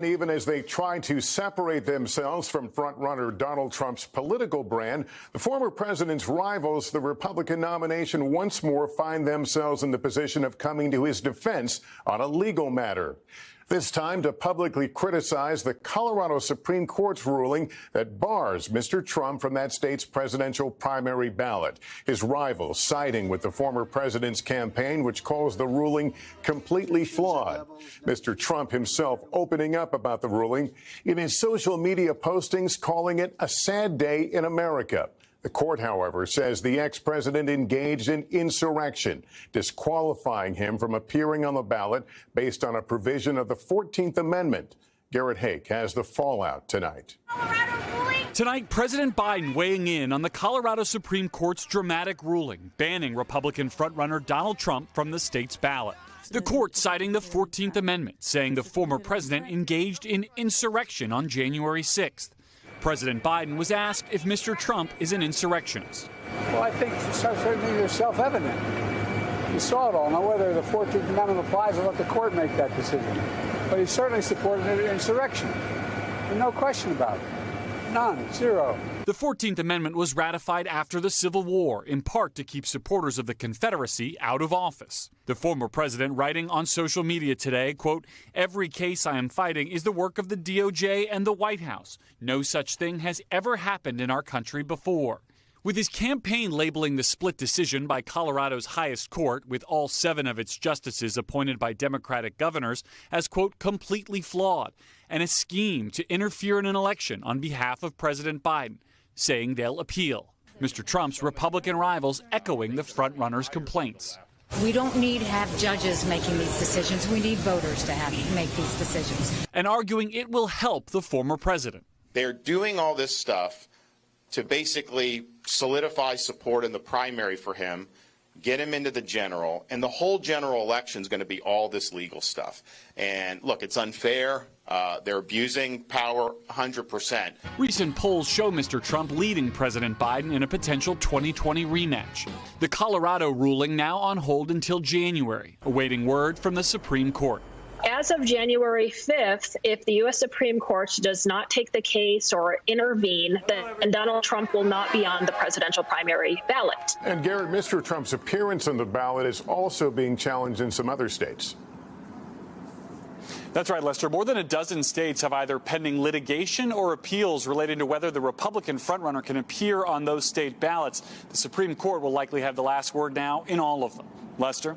Even as they try to separate themselves from frontrunner Donald Trump's political brand, the former president's rivals, the Republican nomination, once more find themselves in the position of coming to his defense on a legal matter. This time to publicly criticize the Colorado Supreme Court's ruling that bars Mr. Trump from that state's presidential primary ballot. His rivals siding with the former president's campaign, which calls the ruling completely flawed. Mr. Trump himself opening up about the ruling in his social media postings, calling it a sad day in America. The court, however, says the ex-president engaged in insurrection, disqualifying him from appearing on the ballot based on a provision of the 14th Amendment. Garrett Haake has the fallout tonight. Tonight, President Biden weighing in on the Colorado Supreme Court's dramatic ruling banning Republican frontrunner Donald Trump from the state's ballot. The court citing the 14th Amendment, saying the former president engaged in insurrection on January 6th. President Biden was asked if Mr. Trump is an insurrectionist. Well, I think certainly it's self-evident. You saw it all. Now, whether the 14th Amendment applies, I'll let the court make that decision. But he certainly supported an insurrection. There's no question about it. None. Zero. The 14th Amendment was ratified after the Civil War, in part to keep supporters of the Confederacy out of office. The former president writing on social media today, quote, "Every case I am fighting is the work of the DOJ and the White House. No such thing has ever happened in our country before." With his campaign labeling the split decision by Colorado's highest court, with all 7 of its justices appointed by Democratic governors, as, quote, completely flawed, and a scheme to interfere in an election on behalf of President Biden, saying they'll appeal. Mr. Trump's Republican rivals echoing the frontrunner's complaints. We don't need to have judges making these decisions. We need voters to make these decisions. And arguing it will help the former president. They're doing all this stuff to basically solidify support in the primary for him, get him into the general, and the whole general election is going to be all this legal stuff. And look, it's unfair. They're abusing power 100%. Recent polls show Mr. Trump leading President Biden in a potential 2020 rematch. The Colorado ruling now on hold until January, awaiting word from the Supreme Court. As of January 5th, if the U.S. Supreme Court does not take the case or intervene, then Donald Trump will not be on the presidential primary ballot. And Garrett, Mr. Trump's appearance on the ballot is also being challenged in some other states. That's right, Lester. More than a dozen states have either pending litigation or appeals relating to whether the Republican frontrunner can appear on those state ballots. The Supreme Court will likely have the last word now in all of them. Lester?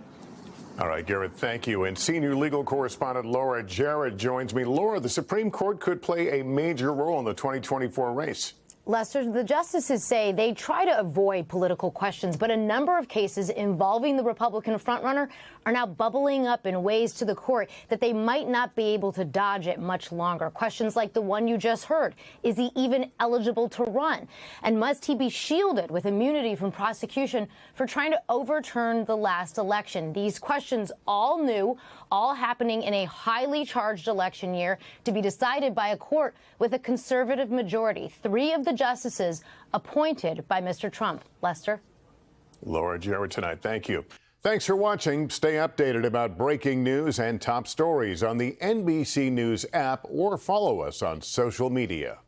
All right, Garrett, thank you. And senior legal correspondent Laura Jarrett joins me. Laura, the Supreme Court could play a major role in the 2024 race. Lester, the justices say they try to avoid political questions, but a number of cases involving the Republican frontrunner are now bubbling up in ways to the court that they might not be able to dodge it much longer. Questions like the one you just heard. Is he even eligible to run? And must he be shielded with immunity from prosecution for trying to overturn the last election? These questions, all new, all happening in a highly charged election year, to be decided by a court with a conservative majority. 3 of the justices appointed by Mr. Trump. Lester? Laura Jarrett tonight. Thank you. Thanks for watching. Stay updated about breaking news and top stories on the NBC News app or follow us on social media.